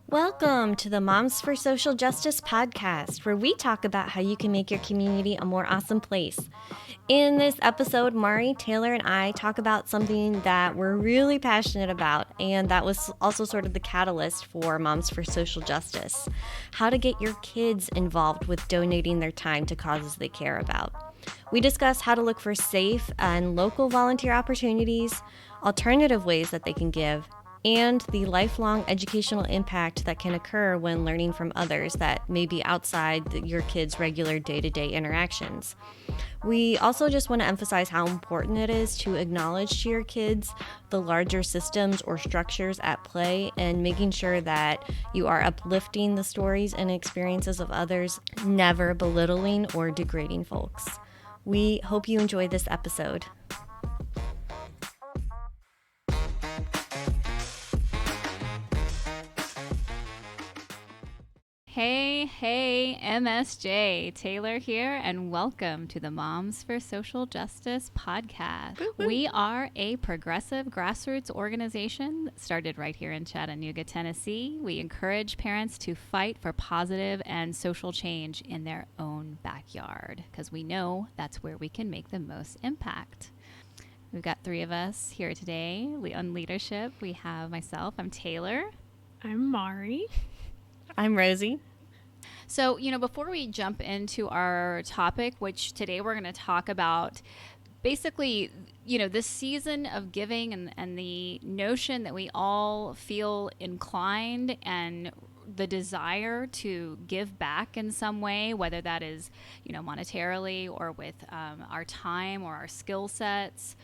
Welcome to the Moms for Social Justice podcast, where we talk about how you can make your community a more awesome place. In this episode, Mari, Taylor, and I talk about something that we're really passionate about, and that was also sort of the catalyst for Moms for Social Justice: how to get your kids involved with donating their time to causes they care about. We discuss how to look for safe and local volunteer opportunities, alternative ways that they can give, and the lifelong educational impact that can occur when learning from others that may be outside your kids' regular day-to-day interactions. We also just want to emphasize how important it is to acknowledge to your kids the larger systems or structures at play, and making sure that you are uplifting the stories and experiences of others, never belittling or degrading folks. We hope you enjoy this episode. Hey, MSJ, Taylor here, and welcome to the Moms for Social Justice podcast. Woo-hoo. We are a progressive grassroots organization that started right here in Chattanooga, Tennessee. We encourage parents to fight for positive and social change in their own backyard, because we know that's where we can make the most impact. We've got three of us here today. On leadership, we have myself, I'm Taylor. I'm Mari. I'm Rosie. So, before we jump into our topic, which today we're going to talk about basically, this season of giving and the notion that we all feel inclined and the desire to give back in some way, whether that is, monetarily or with our time or our skill sets.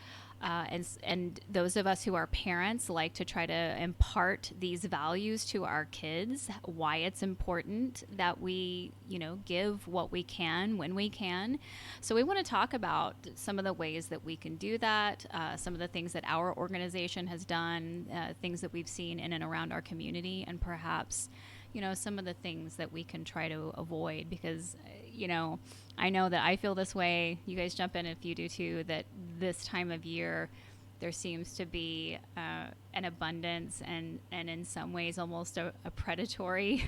And those of us who are parents like to try to impart these values to our kids, why it's important that we, give what we can when we can. So we want to talk about some of the ways that we can do that, some of the things that our organization has done, things that we've seen in and around our community, and perhaps, some of the things that we can try to avoid, because, I know that I feel this way. You guys jump in if you do too, that this time of year there seems to be an abundance and in some ways almost a predatory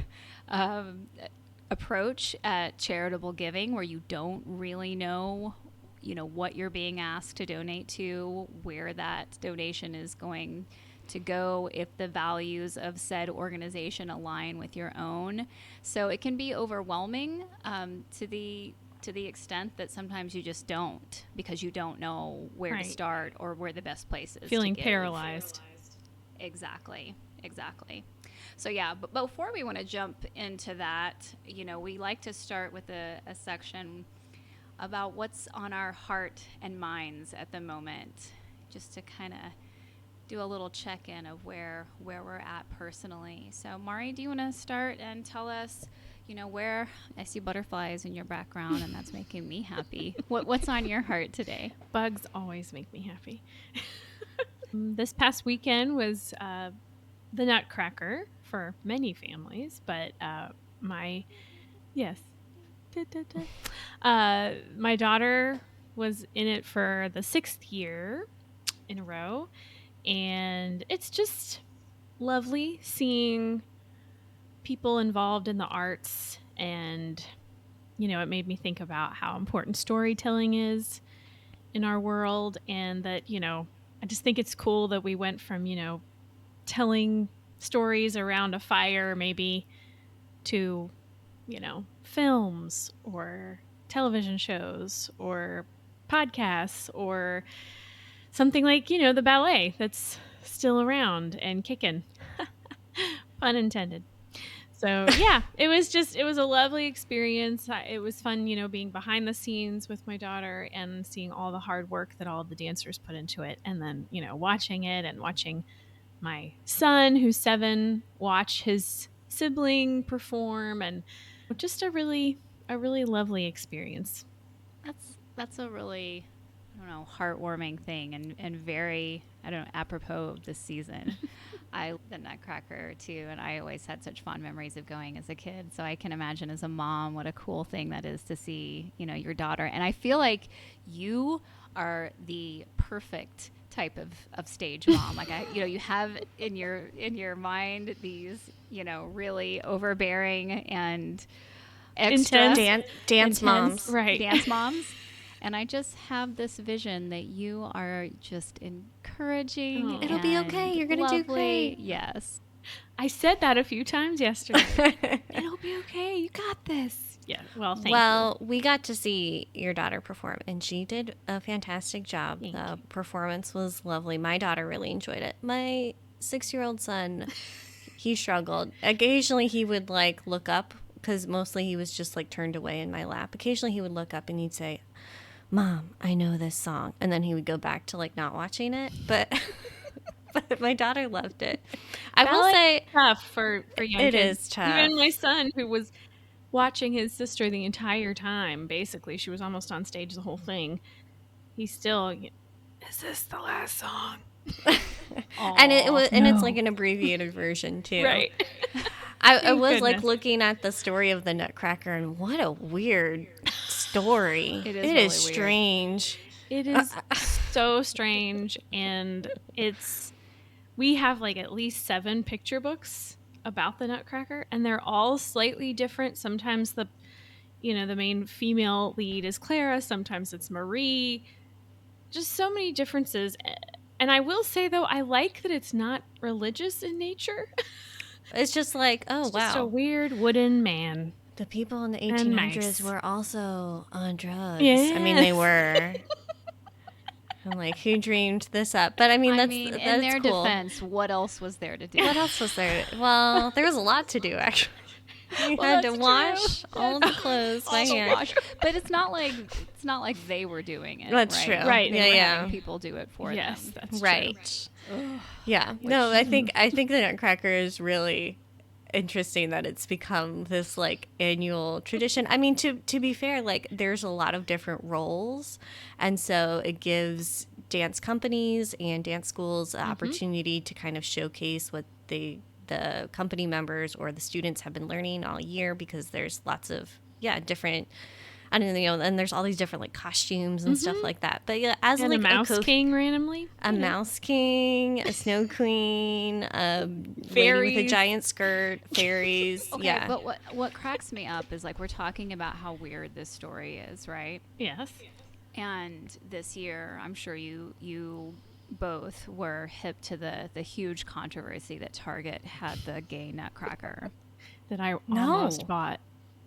approach at charitable giving, where you don't really know, what you're being asked to donate to, where that donation is going to go, if the values of said organization align with your own. So it can be overwhelming to the extent that sometimes you just don't, because you don't know where to start or where the best place is. Feeling paralyzed. Exactly. So yeah, but before we want to jump into that, we like to start with a section about what's on our heart and minds at the moment, just to kind of do a little check-in of where we're at personally. So Mari, do you want to start and tell us, where I see butterflies in your background, and that's making me happy. What's on your heart today? Bugs always make me happy. This past weekend was the Nutcracker for many families, but my daughter was in it for the 6th year in a row, and it's just lovely seeing people involved in the arts, and it made me think about how important storytelling is in our world, and that I just think it's cool that we went from telling stories around a fire maybe to films or television shows or podcasts or something like the ballet that's still around and kicking. Pun intended. So yeah, it was a lovely experience. It was fun, being behind the scenes with my daughter and seeing all the hard work that all of the dancers put into it. And then, watching it and watching my son, who's 7, watch his sibling perform, and just a really lovely experience. That's a really, heartwarming thing, and very, apropos of this season. I the Nutcracker too, and I always had such fond memories of going as a kid. So I can imagine as a mom what a cool thing that is to see, your daughter. And I feel like you are the perfect type of stage mom. Like you have in your mind these, really overbearing and extra Intense. Dance moms. Right. dance moms. And I just have this vision that you are just encouraging. Oh. It'll be okay. and You're gonna do lovely. great. Yes. I said that a few times yesterday. It'll be okay. You got this. Yeah. Well, thank you. We got to see your daughter perform, and she did a fantastic job. Thank The you. performance was lovely. My daughter really enjoyed it. My 6-year-old son, he struggled. Occasionally, he would like look up because mostly he was just like turned away in my lap. Occasionally, he would look up and he'd say, "Mom, I know this song," and then he would go back to like not watching it. But but my daughter loved it. I will Ballet say is tough for young it kids. is tough. Even my son, who was watching his sister the entire time, basically, she was almost on stage the whole thing. He still, is this the last song? And it was, and it's no. like an abbreviated version too. Right. I Thank was like goodness. looking at the story of the Nutcracker, and what a weird story. It is It really is weird. strange. It is so strange, and we have like at least 7 picture books about the Nutcracker, and they're all slightly different. Sometimes the main female lead is Clara, sometimes it's Marie. Just so many differences. And I will say though, I like that it's not religious in nature. It's just like, oh It's just a wow, weird wooden man. the people in the And 1800s nice. were also on drugs. I mean, they Yes. were. I'm like, who dreamed this up? But I mean, that's in that's their cool. defense, what else was there to do? What else was there? Well, there was a lot to do actually. You Well, had to that's wash true. all the clothes by All the hand. wash. But it's not like they were doing it. That's right? true. Right. They Yeah, were yeah. having people do it for Yes, them. that's true. Right. Yeah. No, I think the Nutcracker is really interesting that it's become this like annual tradition. I mean, to be fair, like there's a lot of different roles, and so it gives dance companies and dance schools an opportunity to kind of showcase what the company members or the students have been learning all year, because there's lots of different, I don't know, and there's all these different like costumes and stuff like that. But yeah, as And like a mouse king randomly. a mouse king, a snow queen, a lady with a Fairies. giant skirt, fairies. Okay, yeah. but what cracks me up is like we're talking about how weird this story is, right? Yes. And this year, I'm sure you both were hip to the huge controversy that Target had the gay Nutcracker. That I No. almost bought.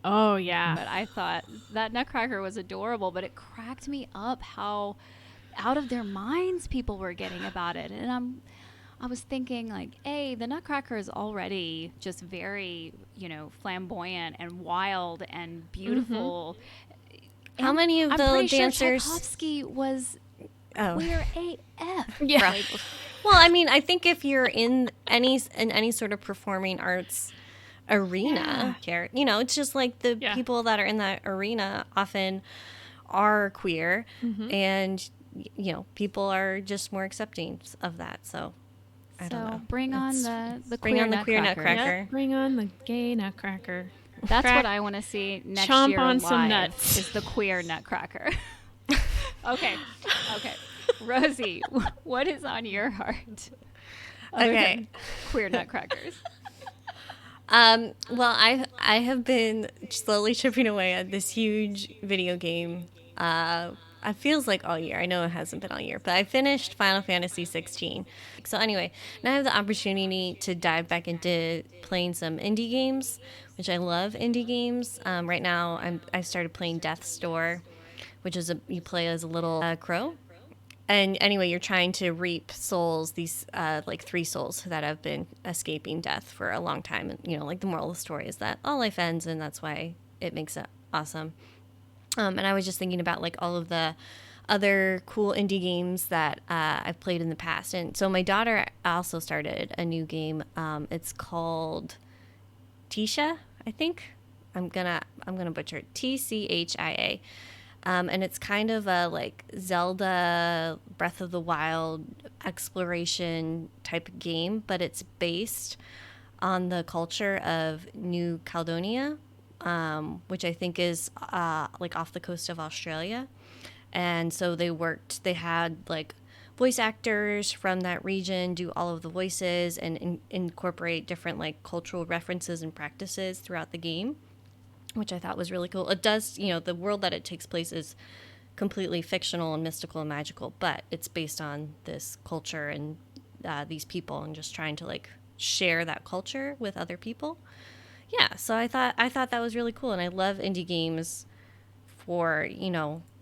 Oh, yeah. But I thought that Nutcracker was adorable, but it cracked me up how out of their minds people were getting about it. And I was thinking like, hey, the Nutcracker is already just very, flamboyant and wild and beautiful. How many of I'm the pretty dancers? Sure Tchaikovsky was Oh. queer AF. Yeah. Well, I mean, I think if you're in any sort of performing arts arena, it's just like the Yeah. people that are in that arena often are queer, and people are just more accepting of that. So I don't know. Bring on It's- the bring queer on the queer Nutcracker. Nutcracker. Yep, bring on the gay Nutcracker. That's Crack- what I want to see next chomp year on live, some nuts. is the queer Nutcracker. Okay. Rosie, what is on your heart? Other Okay. than queer Nutcrackers. Well, I have been slowly chipping away at this huge video game. It feels like all year. I know it hasn't been all year, but I finished Final Fantasy 16. So anyway, now I have the opportunity to dive back into playing some indie games, which I love indie games. Right now, I started playing Death's Door, which is you play as a little crow. And anyway, you're trying to reap souls, these like 3 souls that have been escaping death for a long time. And, like the moral of the story is that all life ends, and that's why it makes it awesome. And I was just thinking about like all of the other cool indie games that I've played in the past. And so my daughter also started a new game. It's called Tisha, I think. I'm gonna butcher it. TCHIA. And it's kind of a like Zelda Breath of the Wild exploration type game, but it's based on the culture of New Caledonia, which I think is like off the coast of Australia. And so they had like voice actors from that region do all of the voices and incorporate different like cultural references and practices throughout the game, which I thought was really cool. It does, the world that it takes place is completely fictional and mystical and magical, but it's based on this culture and these people, and just trying to like share that culture with other people. Yeah, so I thought that was really cool, and I love indie games for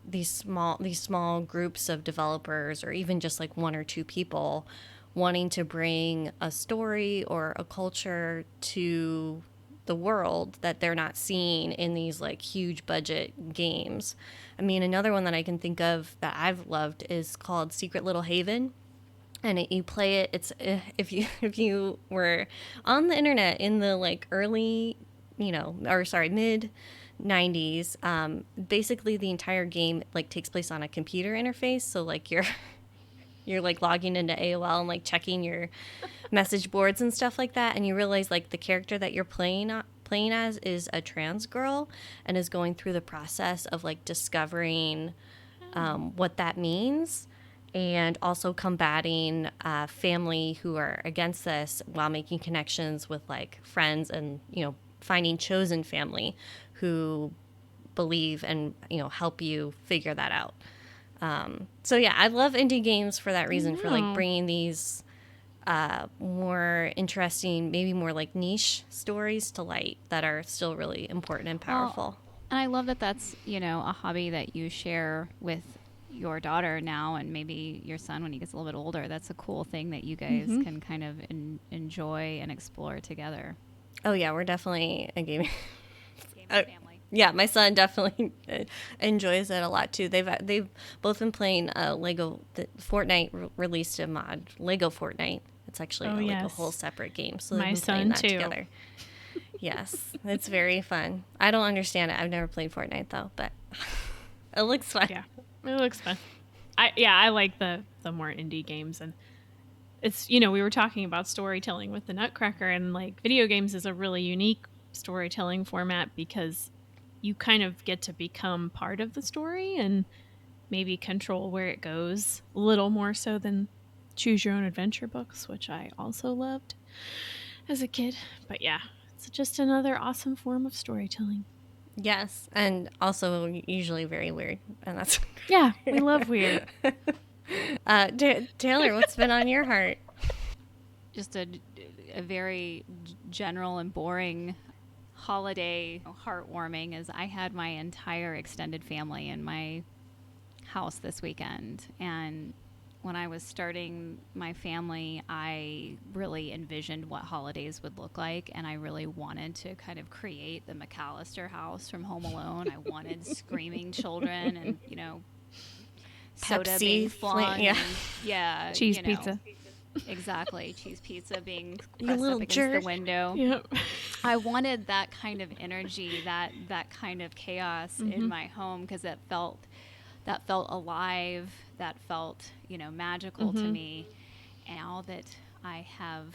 these small groups of developers, or even just like one or two people wanting to bring a story or a culture to the world that they're not seeing in these like huge budget games. I mean, another one that I can think of that I've loved is called Secret Little Haven. And you play it. It's if you were on the internet in the like early, mid 90s. Basically, the entire game like takes place on a computer interface. So like you're like logging into AOL and like checking your message boards and stuff like that, and you realize like the character that you're playing as is a trans girl, and is going through the process of like discovering what that means, and also combating family who are against this, while making connections with like friends, and finding chosen family who believe and help you figure that out. So yeah, I love indie games for that reason, for like bringing these more interesting, maybe more like niche stories to light that are still really important and powerful. Well, and I love that that's, a hobby that you share with your daughter now, and maybe your son when he gets a little bit older. That's a cool thing that you guys can kind of enjoy and explore together. Oh yeah, we're definitely a gaming family. Yeah, my son definitely enjoys it a lot too. They've both been playing Fortnite released a mod, Lego Fortnite. It's actually like a whole separate game, so they've been playing that together. Yes, it's very fun. I don't understand it. I've never played Fortnite though, but it looks fun. Yeah, it looks fun. I like the more indie games, and it's we were talking about storytelling with the Nutcracker, and like video games is a really unique storytelling format because you kind of get to become part of the story and maybe control where it goes a little more so than choose your own adventure books, which I also loved as a kid. But yeah, it's just another awesome form of storytelling. Yes, and also usually very weird, and that's yeah, we love weird. Taylor, what's been on your heart? Just a very general and boring holiday heartwarming is I had my entire extended family in my house this weekend, and when I was starting my family, I really envisioned what holidays would look like, and I really wanted to kind of create the McAllister house from Home Alone. I wanted screaming children and, soda Pepsi, being flung. yeah. Cheese pizza. Exactly. Cheese pizza being You pressed little up against jerk. the window. Yep. I wanted that kind of energy, that kind of chaos in my home, because that felt alive, that felt, magical to me. And now that I have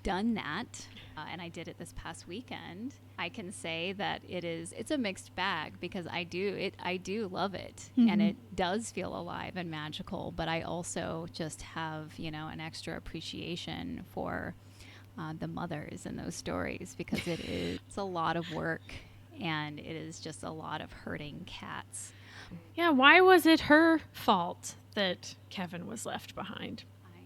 done that, and I did it this past weekend, I can say that it's a mixed bag, because I do love it, and it does feel alive and magical, but I also just have, an extra appreciation for the mothers in those stories, because it's a lot of work, and it is just a lot of hurting cats. Yeah, why was it her fault that Kevin was left behind? I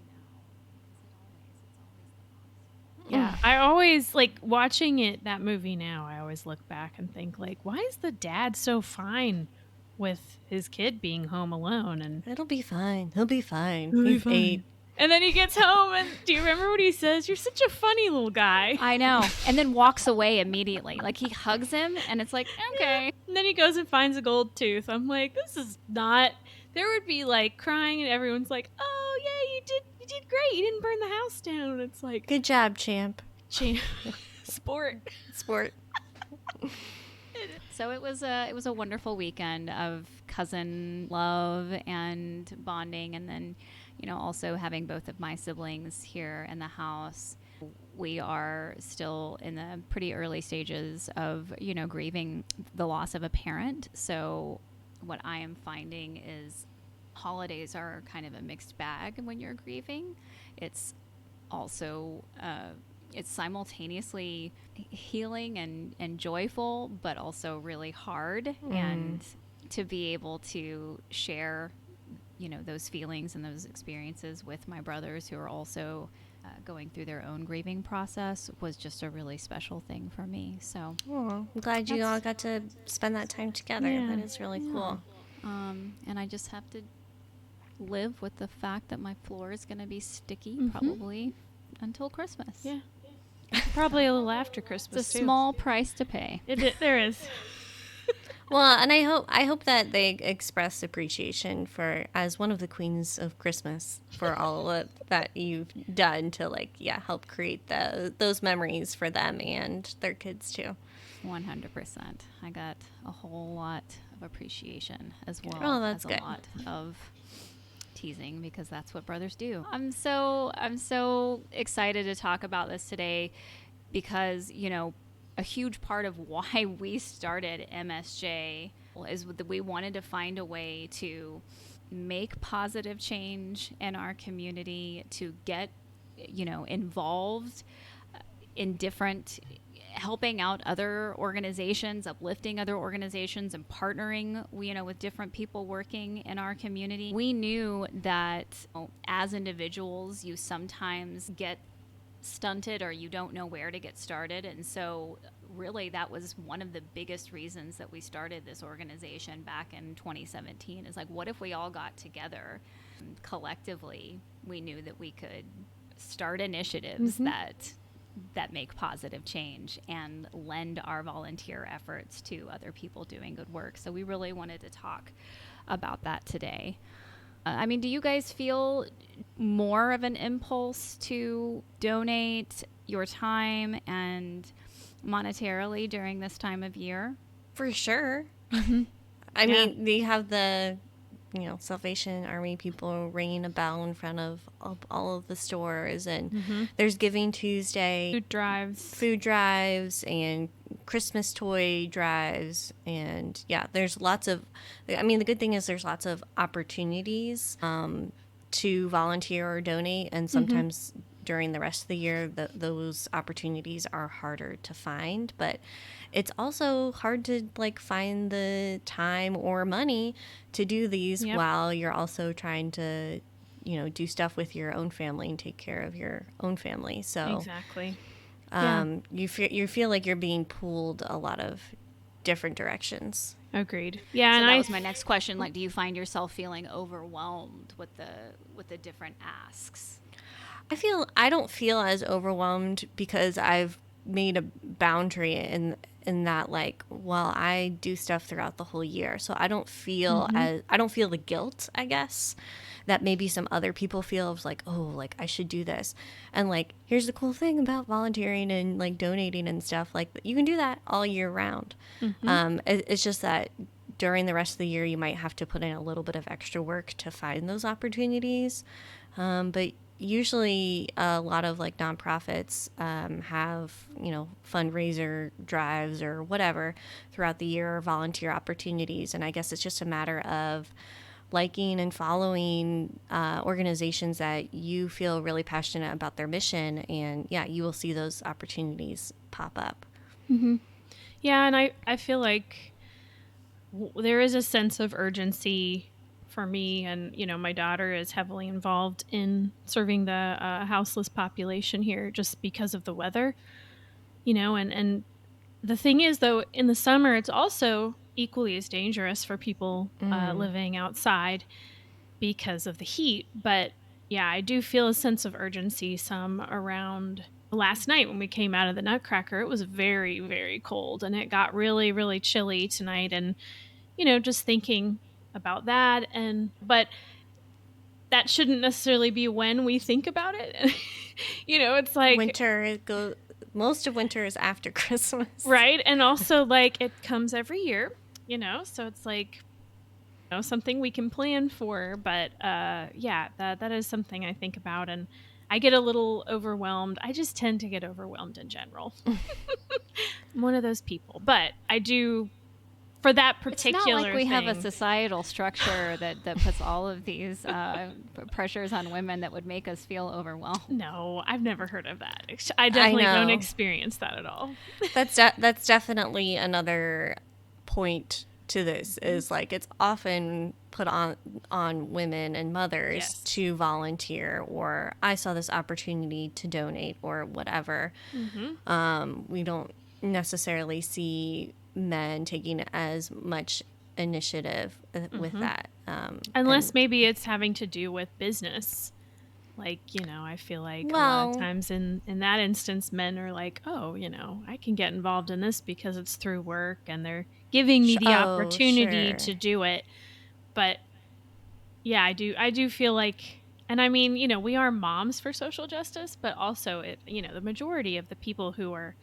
know. Yeah, I always, like, watching that movie now, I always look back and think, like, why is the dad so fine with his kid being home alone? And It'll be fine. He'll be fine. He'll be He's fine. 8. And then he gets home, and do you remember what he says? You're such a funny little guy. I know. And then walks away immediately. Like, he hugs him, and it's like, okay. And then he goes and finds a gold tooth. I'm like, this is not... There would be, like, crying, and everyone's like, oh, yeah, you did great. You didn't burn the house down. It's like... Good job, champ. Sport. So it was a wonderful weekend of cousin love and bonding, and then, also having both of my siblings here in the house. We are still in the pretty early stages of, grieving the loss of a parent. So what I am finding is holidays are kind of a mixed bag when you're grieving. It's also it's simultaneously healing and joyful, but also really hard. And to be able to share, those feelings and those experiences with my brothers who are also going through their own grieving process was just a really special thing for me. So I'm glad you all got to spend that time together. Yeah. That is really cool. And I just have to live with the fact that my floor is going to be sticky Mhm. probably until Christmas. Yeah. Probably a little after Christmas. It's a too. small price to pay. There is. Well, and I hope that they express appreciation for, as one of the queens of Christmas, for all that you've done to help create those memories for them and their kids too. 100%. I got a whole lot of appreciation as well Oh, that's as a good. lot of teasing, because that's what brothers do. I'm so excited to talk about this today because, a huge part of why we started MSJ is that we wanted to find a way to make positive change in our community, to get, involved in different, helping out other organizations, uplifting other organizations, and partnering, with different people working in our community. We knew that as individuals, you sometimes get stunted or you don't know where to get started. And so really that was one of the biggest reasons that we started this organization back in 2017, is like, what if we all got together collectively? We knew that we could start initiatives that make positive change and lend our volunteer efforts to other people doing good work. So we really wanted to talk about that today. Do you guys feel more of an impulse to donate your time and monetarily during this time of year? For sure. I mean, they have the Salvation Army people ringing a bell in front of all of the stores, and there's Giving Tuesday, food drives, and Christmas toy drives, and there's lots of. The good thing is there's lots of opportunities to volunteer or donate, and sometimes during the rest of the year, those opportunities are harder to find, but it's also hard to find the time or money to do these while you're also trying to do stuff with your own family and take care of your own family. So exactly. You feel like you're being pulled a lot of different directions. Agreed. Yeah, so and that was my next question. Do you find yourself feeling overwhelmed with the different asks? I don't feel as overwhelmed because I've made a boundary in that I do stuff throughout the whole year. So I don't feel I don't feel the guilt, I guess, that maybe some other people feel of I should do this. And here's the cool thing about volunteering and donating and stuff, you can do that all year round. It's just that during the rest of the year, you might have to put in a little bit of extra work to find those opportunities. But usually a lot of nonprofits have fundraiser drives or whatever throughout the year, or volunteer opportunities, and I guess it's just a matter of liking and following organizations that you feel really passionate about their mission, and you will see those opportunities pop up. Yeah, and I feel like there is a sense of urgency for me, and my daughter is heavily involved in serving the houseless population here just because of the weather, and the thing is, though, in the summer it's also equally as dangerous for people living outside because of the heat. But I do feel a sense of urgency some around last night when we came out of the Nutcracker. It was very, very cold, and it got really, really chilly tonight, and just thinking about that. But that shouldn't necessarily be when we think about it. It's winter. Most of winter is after Christmas, right? And also it comes every year, so it's something we can plan for. But that is something I think about, and I get a little overwhelmed. I just tend to get overwhelmed in general. I'm one of those people, but I do for that It's not particular like we have a thing. societal structure that puts all of these pressures on women that would make us feel overwhelmed. No, I've never heard of that. I definitely don't know. experience that at all. That's definitely another point to this, is like it's often put on women and mothers Yes. to volunteer, or I saw this opportunity to donate, or whatever. We don't necessarily see men taking as much initiative with that. Unless And maybe it's having to do with business. Like, I feel like a lot of well, times in that instance, men are like, oh, I can get involved in this because it's through work and they're giving me the opportunity sure. to do it. But yeah, I do feel like, and I mean, we are moms for social justice, but also the majority of the people who are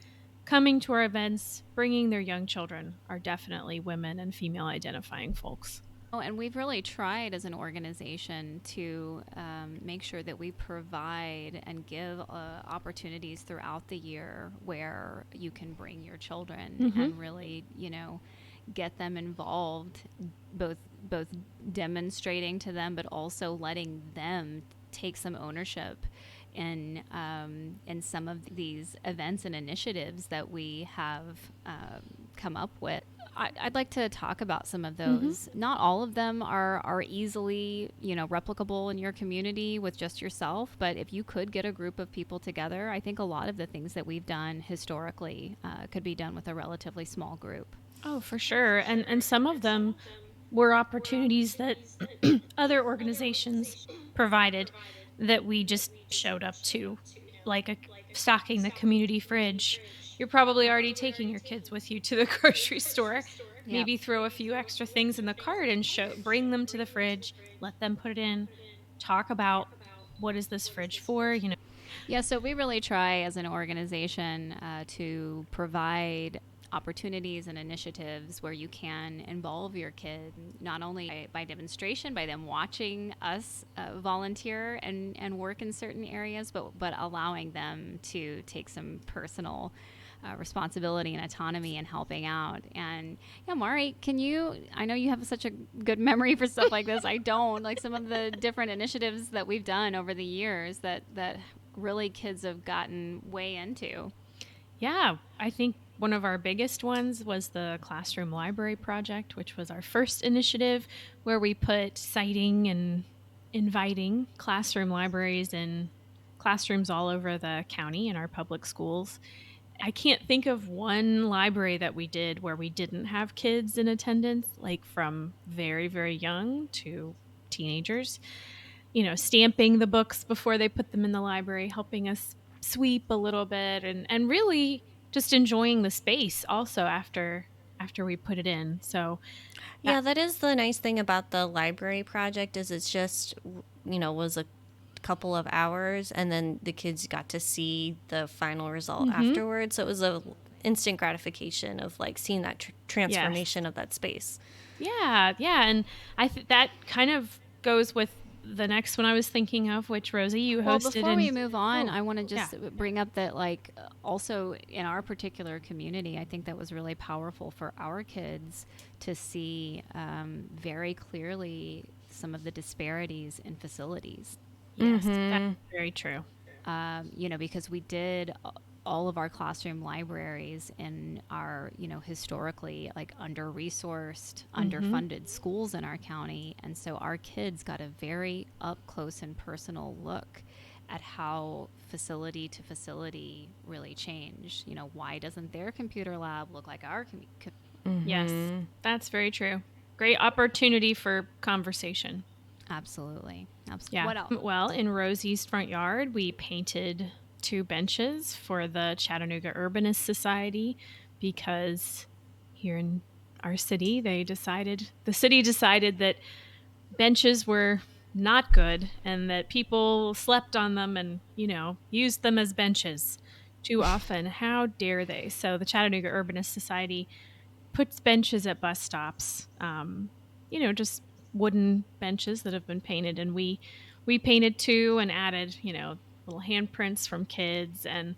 coming to our events, bringing their young children, are definitely women and female identifying folks. Oh, and we've really tried as an organization to make sure that we provide and give opportunities throughout the year where you can bring your children and really, get them involved, both demonstrating to them, but also letting them take some ownership in some of these events and initiatives that we have come up with. I'd like to talk about some of those. Not all of them are easily, replicable in your community with just yourself. But if you could get a group of people together, I think a lot of the things that we've done historically could be done with a relatively small group. Oh, for sure. And some of them were opportunities that other organizations provided that we just showed up to, like stocking the community fridge. You're probably already taking your kids with you to the grocery store. Yep. Maybe throw a few extra things in the cart and bring them to the fridge, let them put it in, talk about what is this fridge for. Yeah, so we really try as an organization to provide opportunities and initiatives where you can involve your kid, not only by demonstration, by them watching us volunteer and work in certain areas, but allowing them to take some personal responsibility and autonomy in helping out. And yeah, Mari, I know you have such a good memory for stuff like this. I don't. Like some of the different initiatives that we've done over the years that really kids have gotten way into. Yeah, I think one of our biggest ones was the Classroom Library Project, which was our first initiative where we put citing and inviting classroom libraries in classrooms all over the county in our public schools. I can't think of one library that we did where we didn't have kids in attendance, like from very, very young to teenagers, stamping the books before they put them in the library, helping us sweep a little bit, and really just enjoying the space also after we put it in. So Yeah, that is the nice thing about the library project, is it's just, was a couple of hours, and then the kids got to see the final result afterwards. So it was a instant gratification of like seeing that transformation of that space. yeah, and I think that kind of goes with the next one I was thinking of, which Rosie, you hosted. Well, before we move on, Oh, I want to just yeah. bring up that, like, also in our particular community, I think that was really powerful for our kids to see very clearly some of the disparities in facilities. Yes, that's very true. Because we did all of our classroom libraries in our, historically like under-resourced, underfunded schools in our county. And so our kids got a very up close and personal look at how facility to facility really changed. Why doesn't their computer lab look like our Yes, that's very true. Great opportunity for conversation. Absolutely. Yeah. What else? Well, in Rosie's front yard, we painted 2 benches for the Chattanooga Urbanist Society because here in our city, the city decided that benches were not good and that people slept on them and, used them as benches too often. How dare they? So the Chattanooga Urbanist Society puts benches at bus stops, just wooden benches that have been painted. And we painted 2 and added, little handprints from kids. And,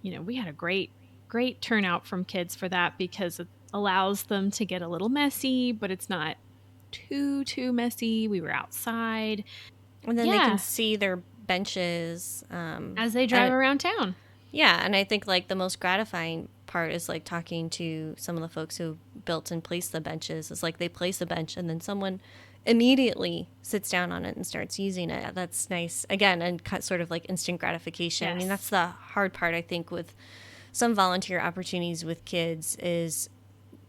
we had a great great turnout from kids for that because it allows them to get a little messy, but it's not too messy. We were outside. And then they can see their benches as they drive around town. Yeah, and I think like the most gratifying part is like talking to some of the folks who built and placed the benches. It's like they place a bench and then someone immediately sits down on it and starts using it. That's nice. Again, and sort of like instant gratification. Yes. I mean, that's the hard part, I think, with some volunteer opportunities with kids is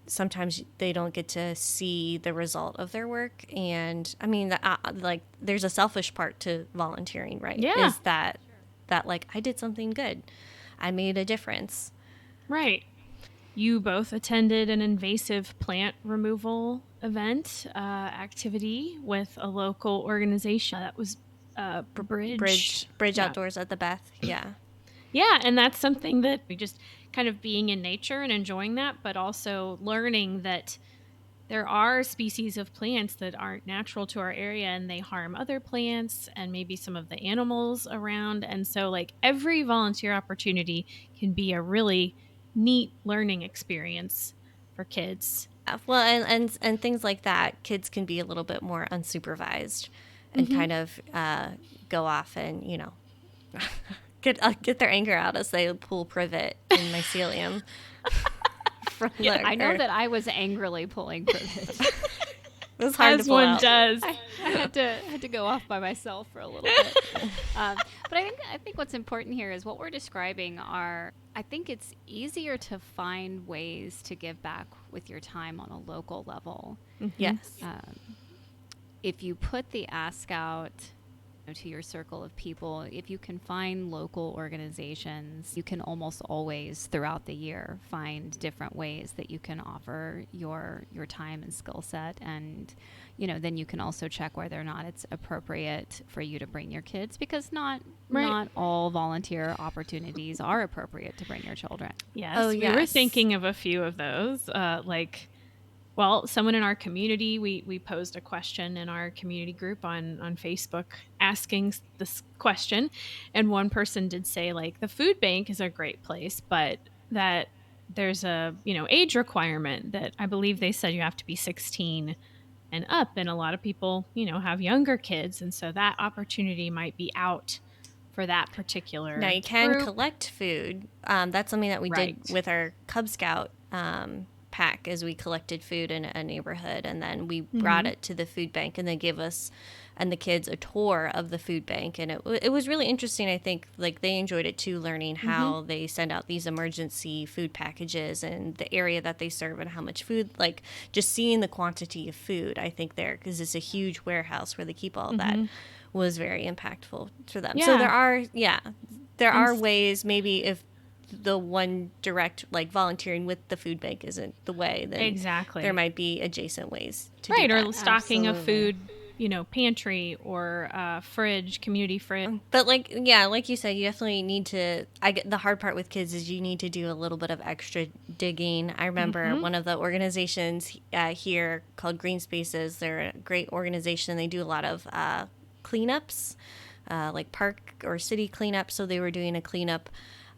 sometimes they don't get to see the result of their work. And I mean, like there's a selfish part to volunteering, right? Yeah. Is that like I did something good. I made a difference. Right. You both attended an invasive plant removal event activity with a local organization. That was Bridge Outdoors at the Beth. Yeah. Yeah, and that's something that we just kind of being in nature and enjoying that, but also learning that there are species of plants that aren't natural to our area and they harm other plants and maybe some of the animals around. And so like every volunteer opportunity can be a really neat learning experience for kids. Well, and things like that, kids can be a little bit more unsupervised and kind of go off and, you know, get their anger out as they pull privet in mycelium. I know that I was angrily pulling privet. It was hard as to pull one out. does. I had to go off by myself for a little bit. But I think what's important here is what we're describing are. I think it's easier to find ways to give back with your time on a local level. Yes. If you put the ask out to your circle of people, if you can find local organizations, you can almost always throughout the year find different ways that you can offer your time and skill set. And then you can also check whether or not it's appropriate for you to bring your kids, because not all volunteer opportunities are appropriate to bring your children. Yes, we were thinking of a few of those, well, someone in our community, we posed a question in our community group on Facebook asking this question. And one person did say, like, the food bank is a great place, but that there's a, age requirement that I believe they said you have to be 16 and up. And a lot of people, have younger kids. And so that opportunity might be out for that particular Now, you can group. collect food. That's something that we did with our Cub Scout pack, as we collected food in a neighborhood, and then we brought it to the food bank, and they gave us and the kids a tour of the food bank, and it was really interesting. I think like they enjoyed it too, learning how they send out these emergency food packages and the area that they serve and how much food, like just seeing the quantity of food, I think there, because it's a huge warehouse where they keep all that, was very impactful for them. So there are ways, maybe if the one direct like volunteering with the food bank isn't the way, then exactly there might be adjacent ways to do that. or stocking a food pantry or fridge, community fridge. But like you said, you definitely need to, the hard part with kids is you need to do a little bit of extra digging. I remember one of the organizations here called Green Spaces. They're a great organization. They do a lot of cleanups, like park or city cleanups. So they were doing a cleanup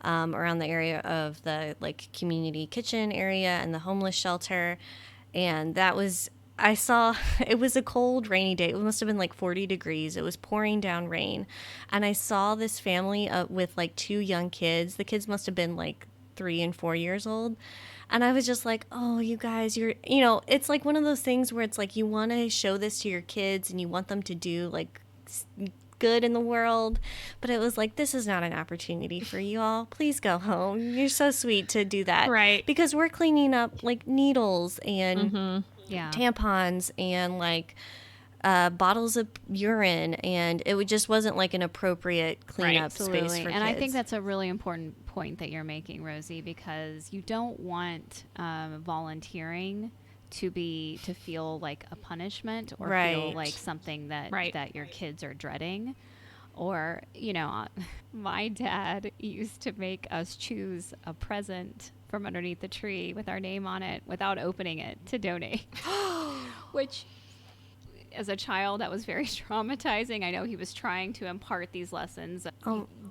around the area of the like community kitchen area and the homeless shelter. And that was, I saw, it was a cold, rainy day. It must have been like 40 degrees. It was pouring down rain. And I saw this family with like 2 young kids. The kids must have been like 3 and 4 years old. And I was just like, oh, you guys, it's like one of those things where it's like you want to show this to your kids and you want them to do like good in the world, but it was like, this is not an opportunity for you all. Please go home. You're so sweet to do that, right? Because we're cleaning up like needles and tampons and like bottles of urine, and it just wasn't like an appropriate cleanup space for kids. And I think that's a really important point that you're making, Rosie, because you don't want volunteering to feel like a punishment or feel like something that your kids are dreading. Or, my dad used to make us choose a present from underneath the tree with our name on it without opening it to donate. Which as a child, that was very traumatizing. I know he was trying to impart these lessons.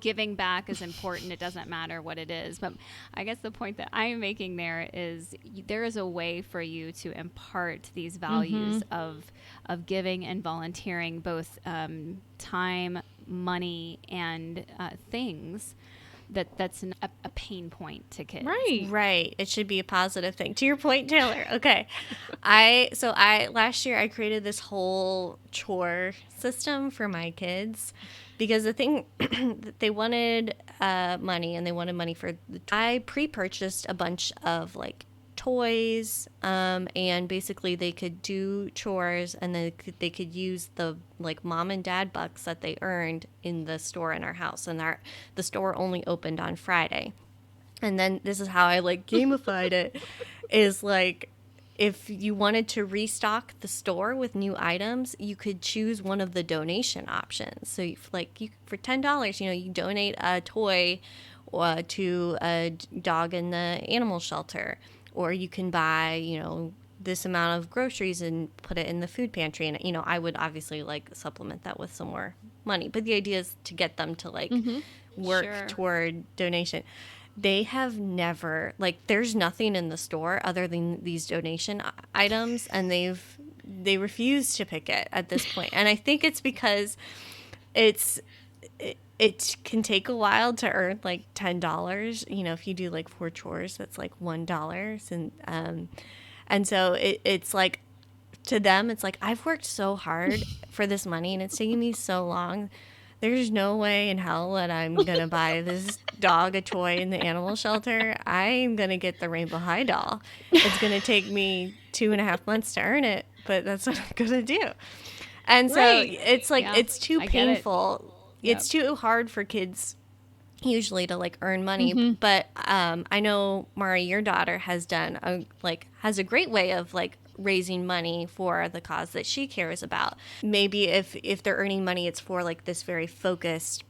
Giving back is important. It doesn't matter what it is. But I guess the point that I'm making there is there is a way for you to impart these values of giving and volunteering, both time, money, and things. That's a pain point to kids. Right. It should be a positive thing. To your point, Taylor. Okay. I last year I created this whole chore system for my kids because the thing they wanted money, and they wanted money for I pre-purchased a bunch of like toys, and basically they could do chores, and then they could use the like mom and dad bucks that they earned in the store in our house, and the store only opened on Friday. And then this is how I like gamified it is like if you wanted to restock the store with new items, you could choose one of the donation options. So for $10, you donate a toy to a dog in the animal shelter, or you can buy, this amount of groceries and put it in the food pantry. And, I would obviously like supplement that with some more money. But the idea is to get them to work toward donation. They have never, there's nothing in the store other than these donation items, and they refuse to pick it at this point. And I think it's because it can take a while to earn $10. If you do 4 chores, that's $1. And so it's like, to them, it's like, I've worked so hard for this money and it's taking me so long. There's no way in hell that I'm going to buy this dog a toy in the animal shelter. I'm going to get the Rainbow High doll. It's going to take me 2.5 months to earn it, but that's what I'm going to do. And so it's it's too painful. It's too hard for kids usually to earn money. But I know, Mari, your daughter has has a great way of raising money for the cause that she cares about. Maybe if they're earning money, it's for this very focused.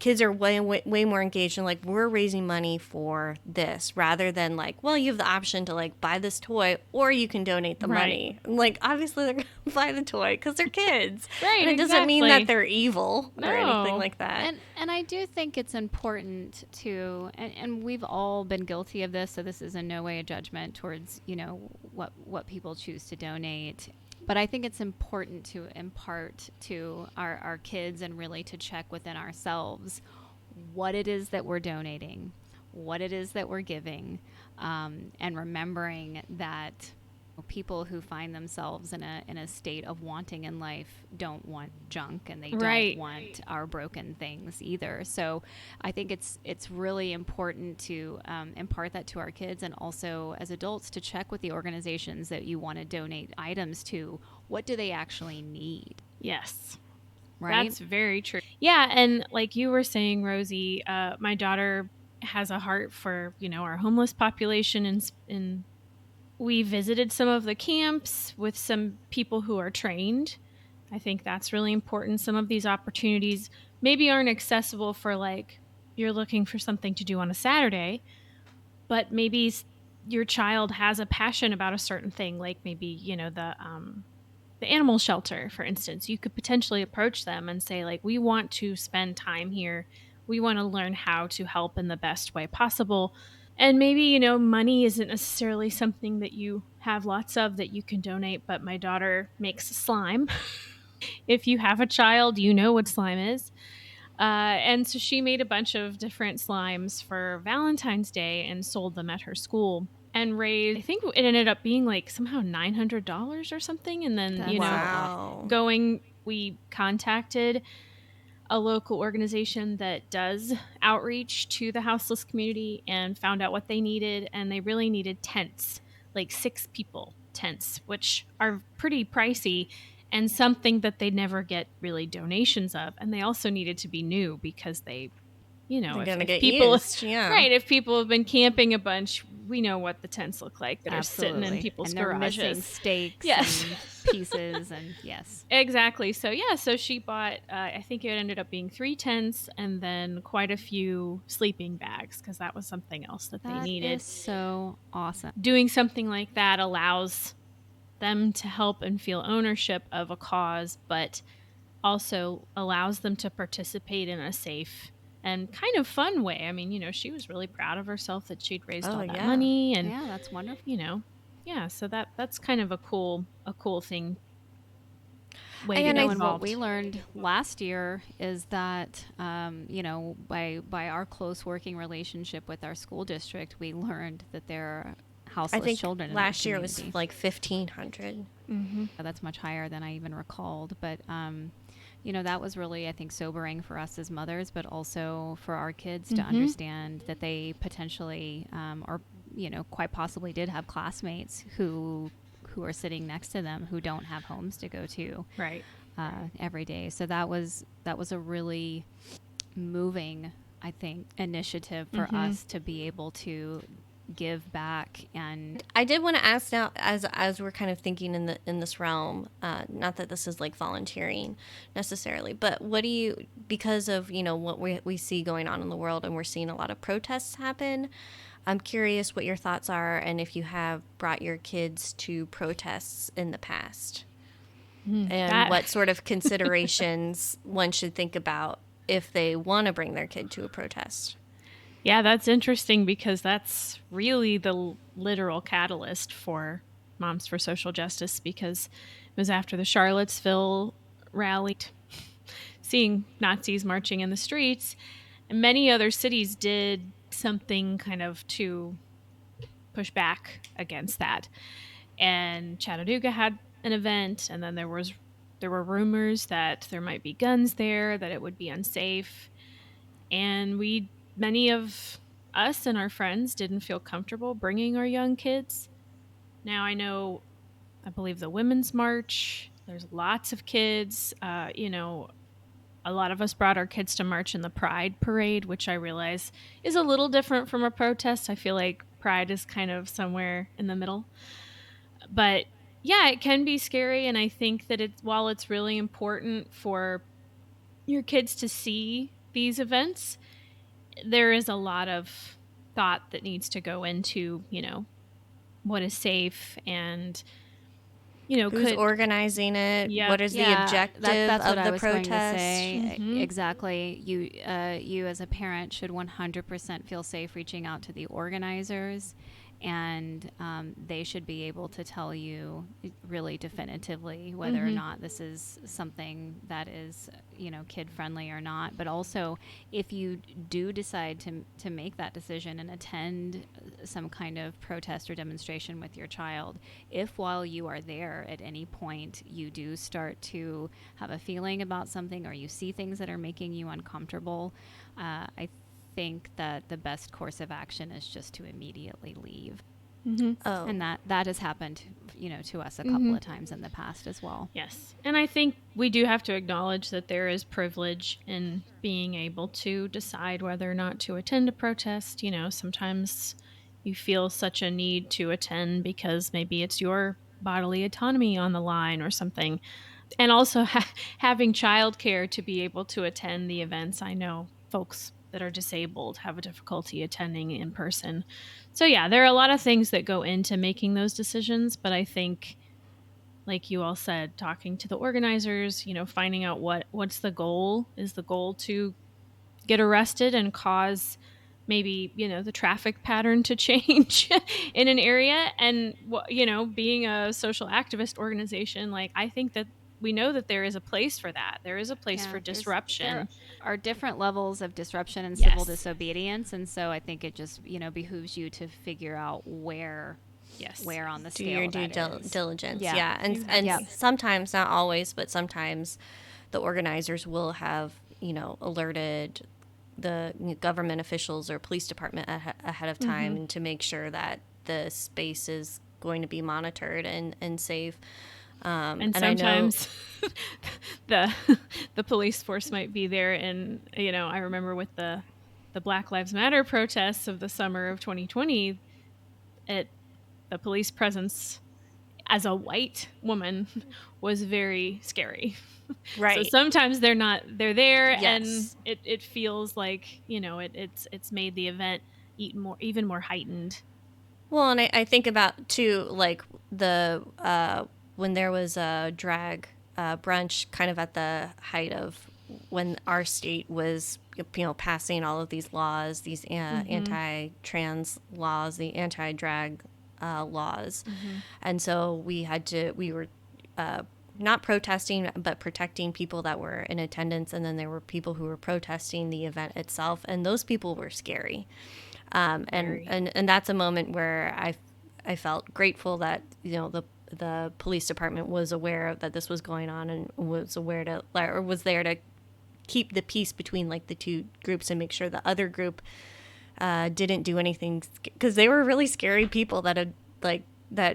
Kids are way more engaged in we're raising money for this, rather than you have the option to buy this toy, or you can donate the money. Obviously they're gonna buy the toy because they're kids, and it doesn't mean that they're evil or anything like that. And I do think it's important to, and we've all been guilty of this, so this is in no way a judgment towards what people choose to donate. But I think it's important to impart to our kids, and really to check within ourselves what it is that we're donating, what it is that we're giving, and remembering that people who find themselves in a state of wanting in life don't want junk, and they don't want our broken things either. So I think it's really important to impart that to our kids, and also as adults to check with the organizations that you want to donate items to. What do they actually need? Yes. Right? That's very true. Yeah, and like you were saying, Rosie, my daughter has a heart for, our homeless population, and we visited some of the camps with some people who are trained. I think that's really important. Some of these opportunities maybe aren't accessible for you're looking for something to do on a Saturday, but maybe your child has a passion about a certain thing, maybe, the animal shelter, for instance. You could potentially approach them and say, we want to spend time here. We want to learn how to help in the best way possible. And maybe, money isn't necessarily something that you have lots of that you can donate, but my daughter makes slime. If you have a child, you know what slime is. And so she made a bunch of different slimes for Valentine's Day and sold them at her school, and raised, I think it ended up being somehow $900 or something. And then, we contacted a local organization that does outreach to the houseless community and found out what they needed. And they really needed tents, 6 people tents, which are pretty pricey and something that they never get really donations of. And they also needed to be new because they, if people, used, if people have been camping a bunch, we know what the tents look like that Absolutely. are sitting in people's and they're garages. Missing stakes and pieces, and yes. Exactly. So so she bought, I think it ended up being 3 tents and then quite a few sleeping bags, because that was something else that they needed. That is so awesome. Doing something like that allows them to help and feel ownership of a cause, but also allows them to participate in a safe and kind of fun way. I mean, she was really proud of herself that she'd raised all that money, and Yeah, that's wonderful. Yeah, so that's kind of a cool thing. And what we learned last year is that, by our close working relationship with our school district, we learned that there are houseless children in last our year was like 1,500. Mm-hmm. That's much higher than I even recalled. But, that was really, I think, sobering for us as mothers, but also for our kids to understand that they potentially or, quite possibly did have classmates who are sitting next to them who don't have homes to go to every day. So that was a really moving, I think, initiative for us to be able to give back. And I did want to ask now, as we're kind of thinking in this realm, not that this is like volunteering necessarily, but what do you, because of what we see going on in the world, and we're seeing a lot of protests happen, I'm curious what your thoughts are, and if you have brought your kids to protests in the past, and what sort of considerations one should think about if they want to bring their kid to a protest. Yeah, that's interesting, because that's really the literal catalyst for Moms for Social Justice, because it was after the Charlottesville rally, seeing Nazis marching in the streets, and many other cities did something kind of to push back against that. And Chattanooga had an event, and then there were rumors that there might be guns there, that it would be unsafe. And many of us and our friends didn't feel comfortable bringing our young kids. Now I believe the Women's March, there's lots of kids. A lot of us brought our kids to march in the Pride Parade, which I realize is a little different from a protest. I feel like Pride is kind of somewhere in the middle. But yeah, it can be scary. And I think that while it's really important for your kids to see these events, there is a lot of thought that needs to go into, what is safe, and who's organizing it. Yep. What is the objective that's of what the I was protest? Going to say. Exactly. You as a parent should 100% feel safe reaching out to the organizers, and they should be able to tell you really definitively whether or not this is something that is kid friendly or not. But also, if you do decide to make that decision and attend some kind of protest or demonstration with your child, if while you are there at any point you do start to have a feeling about something, or you see things that are making you uncomfortable, I think that the best course of action is just to immediately leave. Oh. And that has happened, to us a couple of times in the past as well. Yes. And I think we do have to acknowledge that there is privilege in being able to decide whether or not to attend a protest. Sometimes you feel such a need to attend because maybe it's your bodily autonomy on the line or something. And also having childcare to be able to attend the events. I know folks that are disabled have a difficulty attending in person. So yeah, there are a lot of things that go into making those decisions, but I think, like you all said, talking to the organizers, finding out what's the goal. Is the goal to get arrested and cause maybe, the traffic pattern to change in an area? And, being a social activist organization, like, I think that we know that there is a place for that. There is a place for disruption. There are different levels of disruption and civil disobedience. And so I think it just, behooves you to figure out where on the scale do your due diligence. Yeah. And sometimes, not always, but sometimes the organizers will have, alerted the government officials or police department ahead of time, and to make sure that the space is going to be monitored and safe. And sometimes the police force might be there. And, I remember with the Black Lives Matter protests of the summer of 2020, the police presence as a white woman was very scary. Right. So sometimes they're there, and it feels like, it's made the event even more heightened. Well, and I think about, too, like when there was a drag brunch kind of at the height of when our state was, passing all of these laws, these anti-trans laws, the anti-drag laws. And so we were not protesting, but protecting people that were in attendance. And then there were people who were protesting the event itself. And those people were scary. And that's a moment where I felt grateful that, the police department was aware that this was going on and was there to keep the peace between like the two groups and make sure the other group didn't do anything, because they were really scary people that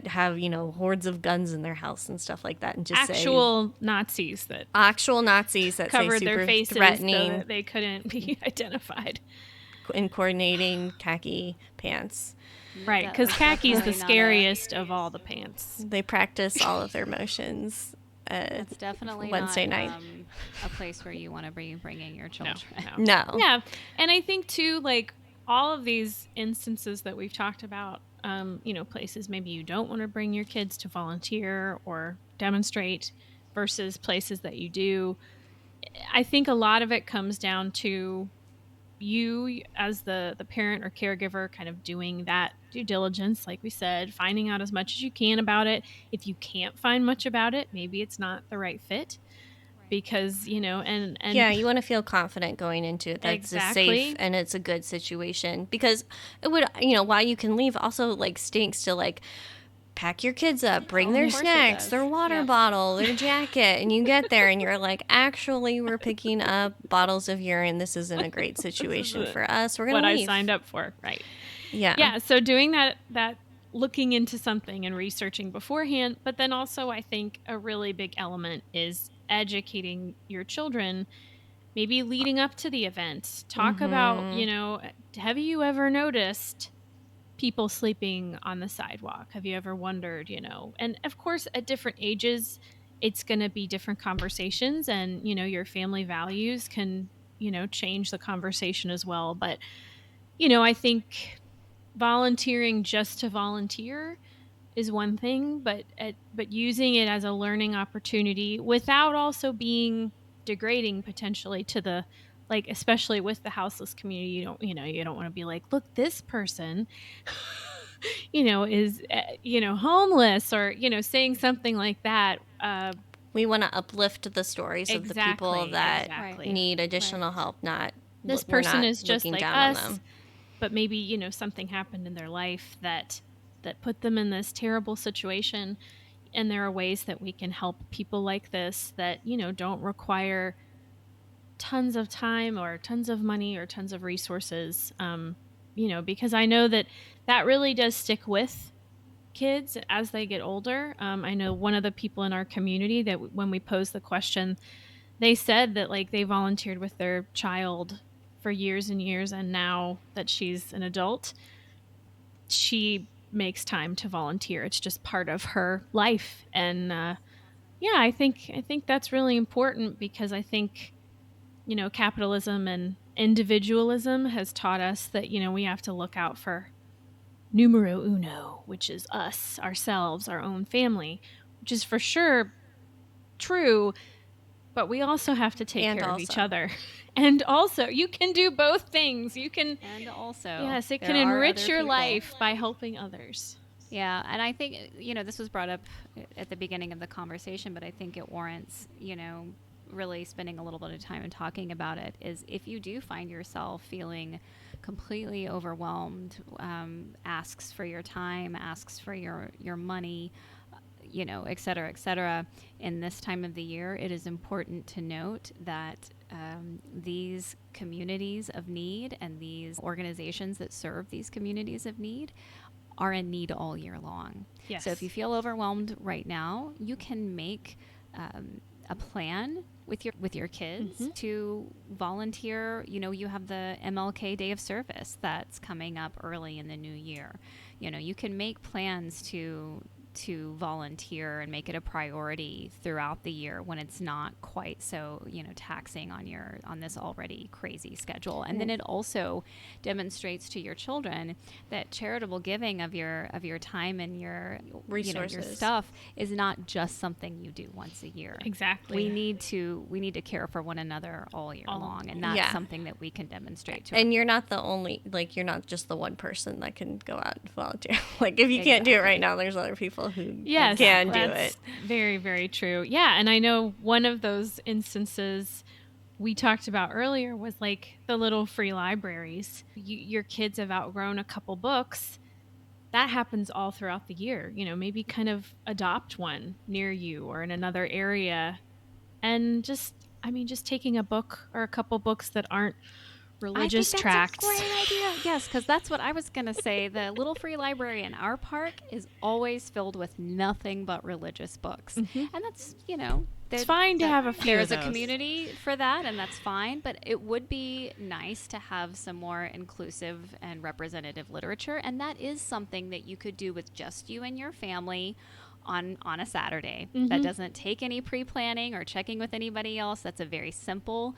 have hordes of guns in their house and stuff like that, and just actual Nazis that covered say super their faces threatening, so that they couldn't be identified, in coordinating khaki pants. Right, because khaki's the scariest of all the pants. They practice all of their motions. It's definitely Wednesday not night. A place where you want to be bringing your children. No. Yeah, and I think too, like all of these instances that we've talked about, places maybe you don't want to bring your kids to volunteer or demonstrate versus places that you do. I think a lot of it comes down to you as the parent or caregiver kind of doing that due diligence, like we said, finding out as much as you can about it. If you can't find much about it, maybe it's not the right fit, because and yeah, you want to feel confident going into it, that's exactly. safe and it's a good situation, because it would, while you can leave, also like stinks to like pack your kids up, bring their snacks, their water bottle, their jacket, and you get there and you're like, actually, we're picking up bottles of urine. This isn't a great situation for us. We're going to leave. What I signed up for, right? Yeah. So doing that looking into something and researching beforehand, but then also I think a really big element is educating your children, maybe leading up to the event. Talk about, have you ever noticed people sleeping on the sidewalk? Have you ever wondered, and of course at different ages it's going to be different conversations, and your family values can change the conversation as well. But I think volunteering just to volunteer is one thing, but using it as a learning opportunity without also being degrading potentially to the, like, especially with the houseless community, you don't want to be like, look, this person, is, homeless, or, saying something like that. We want to uplift the stories of the people that need additional help, not this person is just like us, on them. But maybe, something happened in their life that put them in this terrible situation. And there are ways that we can help people like this that, don't require tons of time or tons of money or tons of resources, because I know that really does stick with kids as they get older. I know one of the people in our community that when we posed the question, they said that like they volunteered with their child for years and years, and now that she's an adult, she makes time to volunteer. It's just part of her life. And I think that's really important, because I think capitalism and individualism has taught us that we have to look out for numero uno, which is us, ourselves, our own family, which is for sure true, but we also have to take care of each other. And also, you can do both things. You can, and also, yes, it can enrich your life by helping others. Yeah, and I think, this was brought up at the beginning of the conversation, but I think it warrants, really spending a little bit of time and talking about it, is if you do find yourself feeling completely overwhelmed, asks for your time, asks for your money, et cetera, in this time of the year, it is important to note that these communities of need and these organizations that serve these communities of need are in need all year long. Yes. So if you feel overwhelmed right now, you can make a plan with your kids to volunteer. You have the MLK Day of Service that's coming up early in the new year. You can make plans to to volunteer and make it a priority throughout the year when it's not quite so, taxing on this already crazy schedule. And then it also demonstrates to your children that charitable giving of your time and your resources, your stuff is not just something you do once a year. Exactly. We need to care for one another all year long, and that's something that we can demonstrate to. And you're not the only, like, you're not just the one person that can go out and volunteer. Like, if you can't do it right now, there's other people who can do it. Very, very true. Yeah, and I know one of those instances we talked about earlier was like the little free libraries. Your kids have outgrown a couple books. That happens all throughout the year. Maybe kind of adopt one near you or in another area, and just taking a book or a couple books that aren't religious tracts. That's a great idea. Yes, because that's what I was going to say. The little free library in our park is always filled with nothing but religious books. Mm-hmm. And that's, it's fine to have a few There's a community for that, and that's fine. But it would be nice to have some more inclusive and representative literature. And that is something that you could do with just you and your family on a Saturday. Mm-hmm. That doesn't take any pre-planning or checking with anybody else. That's a very simple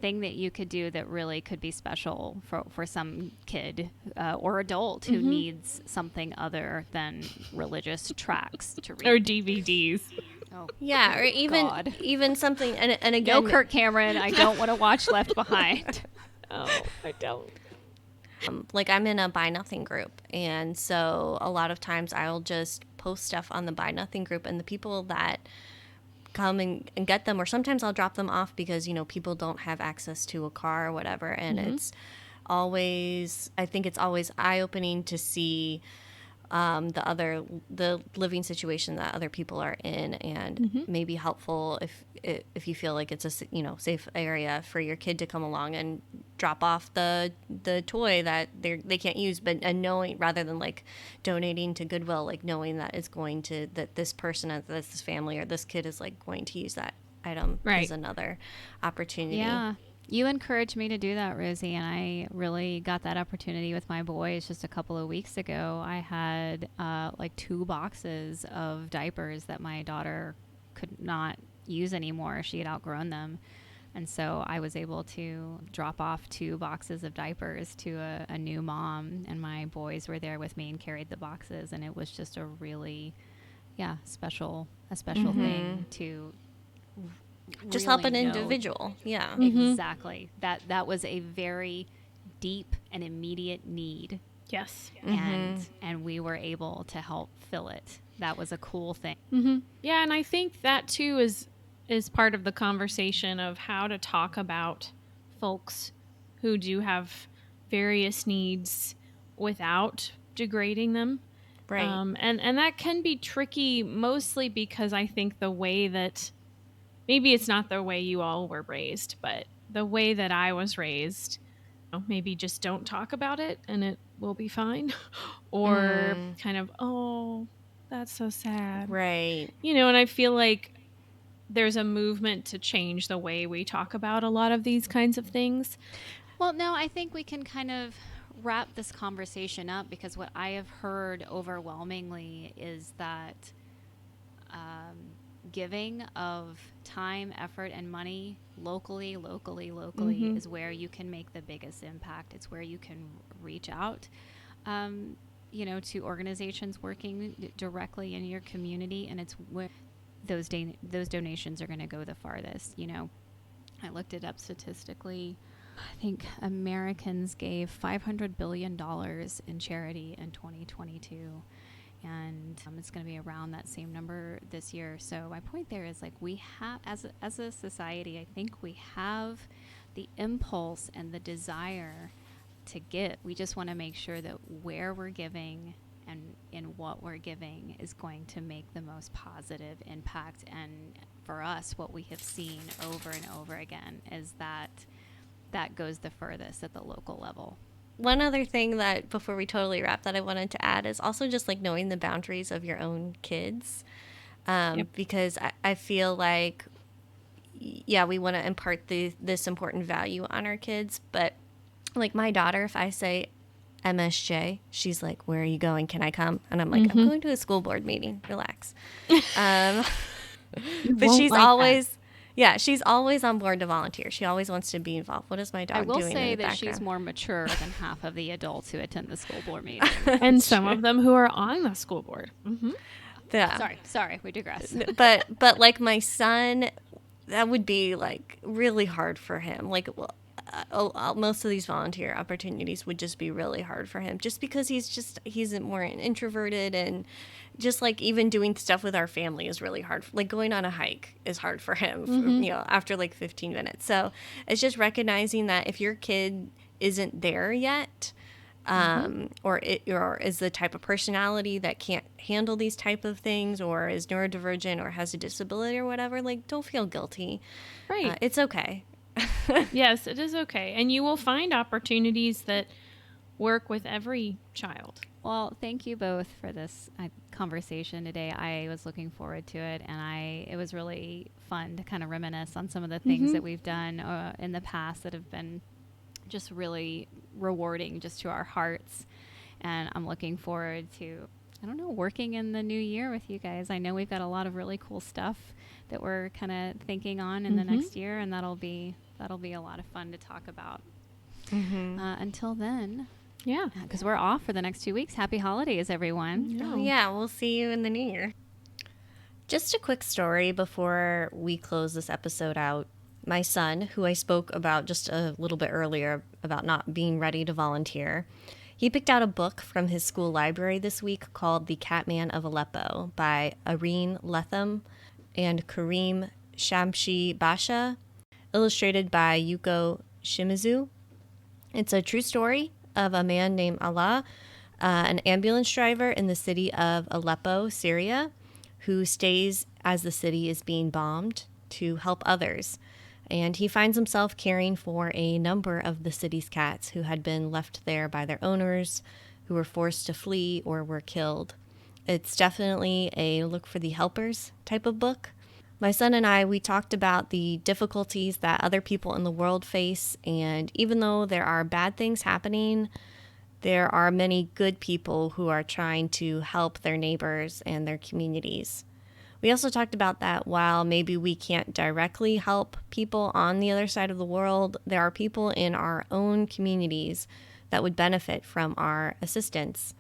thing that you could do that really could be special for some kid or adult who needs something other than religious tracts to read. Or DVDs. Oh, yeah, or even something, and again... No, Kirk Cameron, I don't want to watch Left Behind. Oh, I don't. Like, I'm in a Buy Nothing group, and so a lot of times I'll just post stuff on the Buy Nothing group, and the people that come and get them, or sometimes I'll drop them off because, people don't have access to a car or whatever, and I think it's always eye-opening to see the living situation that other people are in, and maybe helpful if you feel like it's a safe area for your kid to come along and drop off the toy that they can't use, but knowing, rather than like donating to Goodwill, like knowing that that this person, this family or this kid is like going to use that item is another opportunity. Yeah. You encouraged me to do that, Rosie, and I really got that opportunity with my boys just a couple of weeks ago. I had like 2 boxes of diapers that my daughter could not use anymore. She had outgrown them. And so I was able to drop off 2 boxes of diapers to a new mom, and my boys were there with me and carried the boxes. And it was just a really, special thing to just help an individual. Yeah, exactly. That was a very deep and immediate need. Yes, and we were able to help fill it. That was a cool thing. Yeah, and I think that too is part of the conversation of how to talk about folks who do have various needs without degrading them. Right. And that can be tricky, mostly because I think the way that, maybe it's not the way you all were raised, but the way that I was raised, maybe just don't talk about it and it will be fine. Or kind of, oh, that's so sad. Right. And I feel like there's a movement to change the way we talk about a lot of these kinds of things. Well, no, I think we can kind of wrap this conversation up, because what I have heard overwhelmingly is that giving of time, effort, and money locally is where you can make the biggest impact. It's where you can reach out, to organizations working directly in your community, and it's where those donations are going to go the farthest. I looked it up statistically. I think Americans gave $500 billion in charity in 2022. And it's going to be around that same number this year. So my point there is, like, we have, as a society, I think we have the impulse and the desire to give. We just want to make sure that where we're giving and in what we're giving is going to make the most positive impact. And for us, what we have seen over and over again is that goes the furthest at the local level. One other thing that, before we totally wrap, that I wanted to add is also just like knowing the boundaries of your own kids. Because I feel like, we want to impart this important value on our kids. But like my daughter, if I say, MSJ. She's like, where are you going? Can I come? And I'm like, I'm going to a school board meeting. Relax. But she's always, she's always on board to volunteer. She always wants to be involved. What is my dog doing? I will say that background? she's more mature than half of the adults who attend the school board meeting. And some of them who are on the school board. Yeah. Sorry, we digress. But like my son, that would be like really hard for him. Like, most of these volunteer opportunities would just be really hard for him, just because he's more introverted, and just like even doing stuff with our family is really hard. Like going on a hike is hard for him, after like 15 minutes. So it's just recognizing that if your kid isn't there yet, or is the type of personality that can't handle these type of things, or is neurodivergent, or has a disability or whatever, like don't feel guilty. Right. It's okay. Yes, it is okay. And you will find opportunities that work with every child. Well, thank you both for this conversation today. I was looking forward to it, and it was really fun to kind of reminisce on some of the things that we've done in the past that have been just really rewarding just to our hearts. And I'm looking forward to, working in the new year with you guys. I know we've got a lot of really cool stuff that we're kind of thinking on in the next year, and that'll be a lot of fun to talk about. Until then, because we're off for the next 2 weeks. Happy holidays, everyone. Oh yeah, we'll see you in the new year. Just a quick story before we close this episode out. My son, who I spoke about just a little bit earlier about not being ready to volunteer, he picked out a book from his school library this week called The Catman of Aleppo by Irene Letham and Kareem Shamshi Basha, illustrated by Yuko Shimizu. It's a true story of a man named Allah, an ambulance driver in the city of Aleppo, Syria, who stays as the city is being bombed to help others. And he finds himself caring for a number of the city's cats who had been left there by their owners, who were forced to flee or were killed. It's definitely a look for the helpers type of book. My son and I, we talked about the difficulties that other people in the world face, and even though there are bad things happening, there are many good people who are trying to help their neighbors and their communities. We also talked about that while maybe we can't directly help people on the other side of the world, there are people in our own communities that would benefit from our assistance.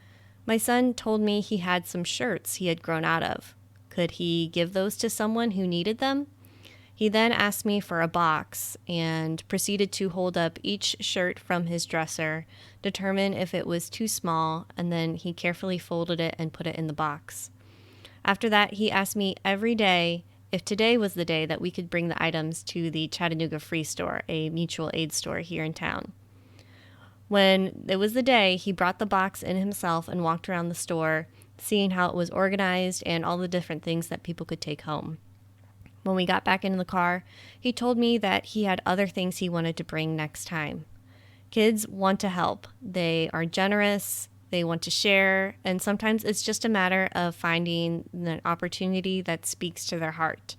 My son told me he had some shirts he had grown out of. Could he give those to someone who needed them? He then asked me for a box and proceeded to hold up each shirt from his dresser, determine if it was too small, and then he carefully folded it and put it in the box. After that, he asked me every day if today was the day that we could bring the items to the Chattanooga Free Store, a mutual aid store here in town. When it was the day, he brought the box in himself and walked around the store, seeing how it was organized and all the different things that people could take home. When we got back in the car, he told me that he had other things he wanted to bring next time. Kids want to help. They are generous. They want to share, and sometimes it's just a matter of finding an opportunity that speaks to their heart.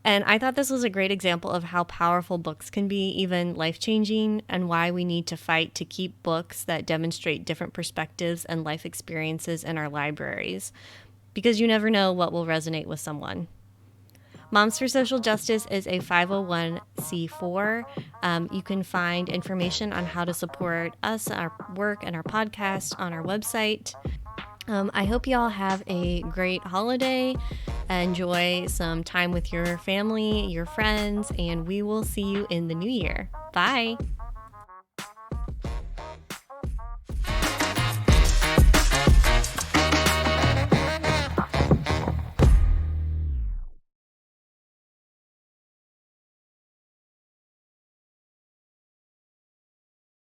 And I thought this was a great example of how powerful books can be, even life-changing, and why we need to fight to keep books that demonstrate different perspectives and life experiences in our libraries, because you never know what will resonate with someone. Moms for Social Justice is a 501c4. You can find information on how to support us, our work, and our podcast on our website. I hope you all have a great holiday. Enjoy some time with your family, your friends, and we will see you in the new year. Bye.